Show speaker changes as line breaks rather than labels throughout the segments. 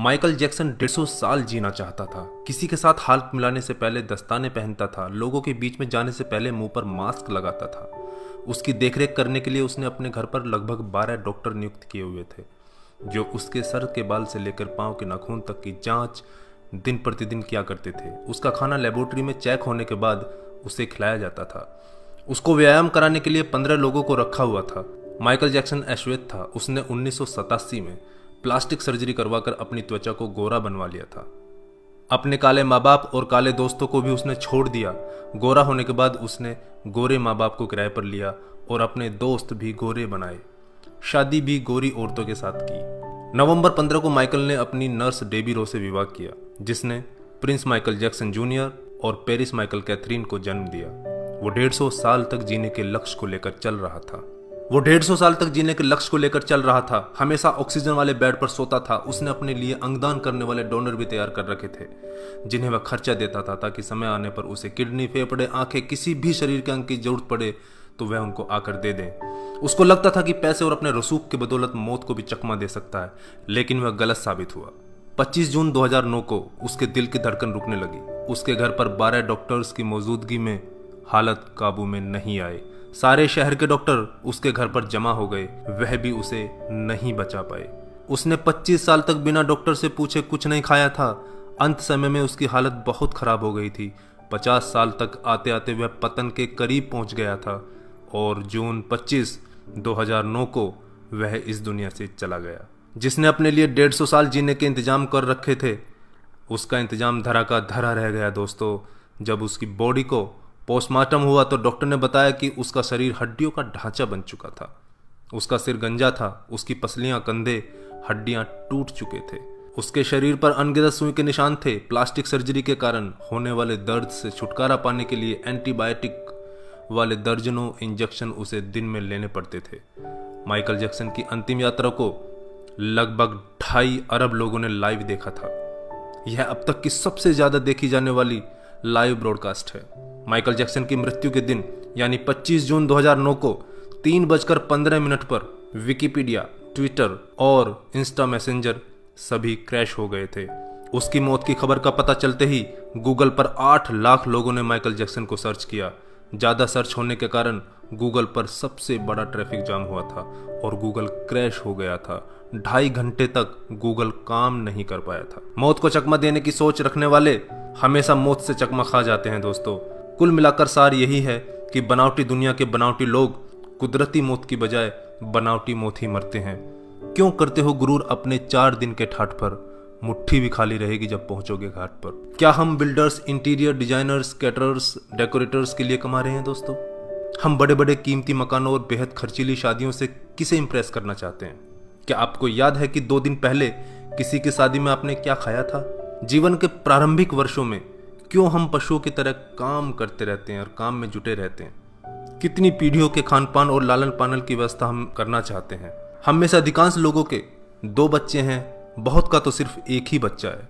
Michael Jackson 150 साल जीना चाहता था। किसी के साथ हाथ मिलाने से पहले दस्ताने पहनता था, लोगों के बीच में जाने से पहले मुंह पर मास्क लगाता था। उसकी देखरेख करने के लिए उसने अपने घर पर लगभग 12 डॉक्टर नियुक्त किए हुए थे, जो उसके सर के बाल से लेकर पांव के नाखून तक की जांच दिन प्रतिदिन किया करते थे। उसका खाना लेबोरेटरी में चेक होने के बाद उसे खिलाया जाता था। उसको व्यायाम कराने के लिए 15 लोगों को रखा हुआ था। माइकल जैक्सन अश्वेत था। उसने 1987 में प्लास्टिक सर्जरी करवाकर अपनी त्वचा को गोरा बनवा लिया था। अपने काले माँ बाप और काले दोस्तों को भी उसने छोड़ दिया। गोरा होने के बाद उसने गोरे माँ बाप को किराए पर लिया और अपने दोस्त भी गोरे बनाए। शादी भी गोरी औरतों के साथ की। नवंबर 15 को माइकल ने अपनी नर्स डेबी रो से विवाह किया, जिसने प्रिंस माइकल जैक्सन जूनियर और पेरिस माइकल कैथरीन को जन्म दिया। वो 150 साल तक जीने के लक्ष्य को लेकर चल रहा था। हमेशा ऑक्सीजन वाले बेड पर सोता था। उसने अपने लिए अंगदान करने वाले डोनर भी तैयार कर रखे थे, जिन्हें वह खर्चा देता था ताकि समय आने पर उसे किडनी, फेफड़े, आंखें, किसी भी शरीर के अंग की जरूरत पड़े तो वह उनको आकर दे दें। उसको लगता था कि पैसे और अपने रसूख के बदौलत मौत को भी चकमा दे सकता है, लेकिन वह गलत साबित हुआ। 25 जून 2009 को उसके दिल की धड़कन रुकने लगी। उसके घर पर 12 डॉक्टर्स की मौजूदगी में हालत काबू में नहीं आई। सारे शहर के डॉक्टर उसके घर पर जमा हो गए, वह भी उसे नहीं बचा पाए। उसने 25 साल तक बिना डॉक्टर से पूछे कुछ नहीं खाया था। अंत समय में उसकी हालत बहुत खराब हो गई थी। 50 साल तक आते आते वह पतन के करीब पहुंच गया था और जून 25, 2009 को वह इस दुनिया से चला गया। जिसने अपने लिए 150 साल जीने के इंतजाम कर रखे थे, उसका इंतजाम धरा का धरा रह गया दोस्तों। जब उसकी बॉडी को पोस्टमार्टम हुआ तो डॉक्टर ने बताया कि उसका शरीर हड्डियों का ढांचा बन चुका था। उसका सिर गंजा था, उसकी पसलियां, कंधे, हड्डियां टूट चुके थे। उसके शरीर पर अनगिनत सुई के निशान थे। प्लास्टिक सर्जरी के कारण होने वाले दर्द से छुटकारा पाने के लिए एंटीबायोटिक वाले दर्जनों इंजेक्शन उसे दिन में लेने पड़ते थे। माइकल जैक्सन की अंतिम यात्रा को लगभग 2.5 अरब लोगों ने लाइव देखा था। यह अब तक की सबसे ज्यादा देखी जाने वाली लाइव ब्रॉडकास्ट है। माइकल जैक्सन की मृत्यु के दिन यानी 25 जून 2009 को 3:15 पर विकिपीडिया, ट्विटर और इंस्टा मैसेंजर सभी क्रैश हो गए थे। उसकी मौत की खबर का पता चलते ही गूगल पर 8 लाख लोगों ने माइकल जैक्सन को सर्च किया। ज्यादा सर्च होने के कारण गूगल पर सबसे बड़ा ट्रैफिक जाम हुआ था और गूगल क्रैश हो गया था। 2.5 घंटे तक गूगल काम नहीं कर पाया था। मौत को चकमा देने की सोच रखने वाले हमेशा मौत से चकमा खा जाते हैं दोस्तों। कुल मिलाकर सार यही है कि बनावटी दुनिया के बनावटी लोग कुदरती मौत की बजाय बनावटी मौत ही मरते हैं। क्यों करते हो गुरूर अपने 4 दिन के ठाठ पर? मुट्ठी भी खाली रहेगी जब पहुंचोगे घाट पर। क्या हम builders, interior designers, caterers, decorators के लिए कमा रहे हैं दोस्तों? हम बड़े बड़े कीमती मकानों और बेहद खर्चीली शादियों से किसे इंप्रेस करना चाहते हैं? क्या आपको याद है कि 2 दिन पहले किसी की शादी में आपने क्या खाया था? जीवन के प्रारंभिक वर्षों में क्यों हम पशुओं की तरह काम करते रहते हैं और काम में जुटे रहते हैं? कितनी पीढ़ियों के खान पान और लालन पालन की व्यवस्था हम करना चाहते हैं? हम में से अधिकांश लोगों के 2 बच्चे हैं, बहुत का तो सिर्फ एक ही बच्चा है।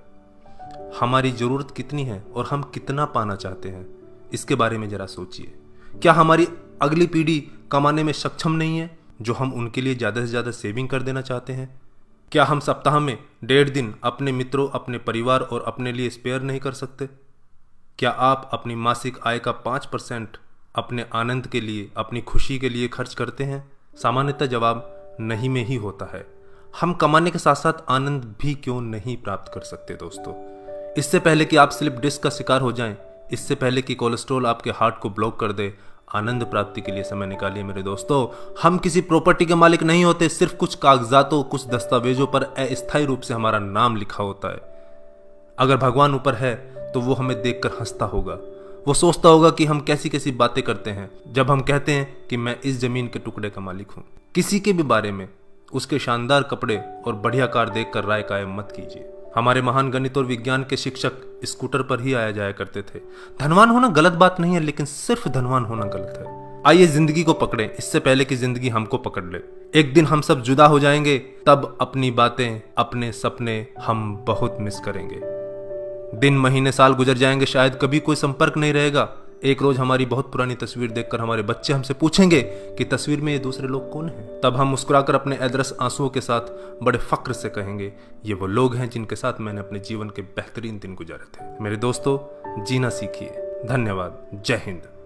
हमारी जरूरत कितनी है और हम कितना पाना चाहते हैं, इसके बारे में जरा सोचिए। क्या हमारी अगली पीढ़ी कमाने में सक्षम नहीं है जो हम उनके लिए ज्यादा से ज्यादा सेविंग कर देना चाहते हैं? क्या हम सप्ताह में 1.5 दिन अपने मित्रों, अपने परिवार और अपने लिए स्पेयर नहीं कर सकते? क्या आप अपनी मासिक आय का 5% अपने आनंद के लिए, अपनी खुशी के लिए खर्च करते हैं? सामान्यतः जवाब नहीं में ही होता है। हम कमाने के साथ साथ आनंद भी क्यों नहीं प्राप्त कर सकते दोस्तों? इससे पहले कि आप स्लिप डिस्क का शिकार हो जाएं, इससे पहले कि कोलेस्ट्रॉल आपके हार्ट को ब्लॉक कर दे, आनंद प्राप्ति के लिए समय निकालिए मेरे दोस्तों। हम किसी प्रॉपर्टी के मालिक नहीं होते, सिर्फ कुछ कागजातों, कुछ दस्तावेजों पर अस्थायी रूप से हमारा नाम लिखा होता है। अगर भगवान ऊपर है तो वो हमें देखकर हंसता होगा। वो सोचता होगा कि हम कैसी कैसी बातें करते हैं जब हम कहते हैं कि मैं इस जमीन के टुकड़े का मालिक हूं। किसी के भी बारे में उसके शानदार कपड़े और बढ़िया कार देखकर राय कायम मत कीजिए। हमारे महान गणित और विज्ञान के शिक्षक स्कूटर पर ही आया जाया करते थे। धनवान होना गलत बात नहीं है, लेकिन सिर्फ धनवान होना गलत है। आइए जिंदगी को पकड़ें इससे पहले कि जिंदगी हमको पकड़ ले। एक दिन हम सब जुदा हो जाएंगे, तब अपनी बातें, अपने सपने हम बहुत मिस करेंगे। दिन, महीने, साल गुजर जाएंगे, शायद कभी कोई संपर्क नहीं रहेगा। एक रोज हमारी बहुत पुरानी तस्वीर देखकर हमारे बच्चे हमसे पूछेंगे कि तस्वीर में ये दूसरे लोग कौन हैं। तब हम मुस्कुराकर अपने अदरस आंसुओं के साथ बड़े फक्र से कहेंगे, ये वो लोग हैं जिनके साथ मैंने अपने जीवन के बेहतरीन दिन गुजारे थे। मेरे दोस्तों, जीना सीखिए। धन्यवाद। जय हिंद।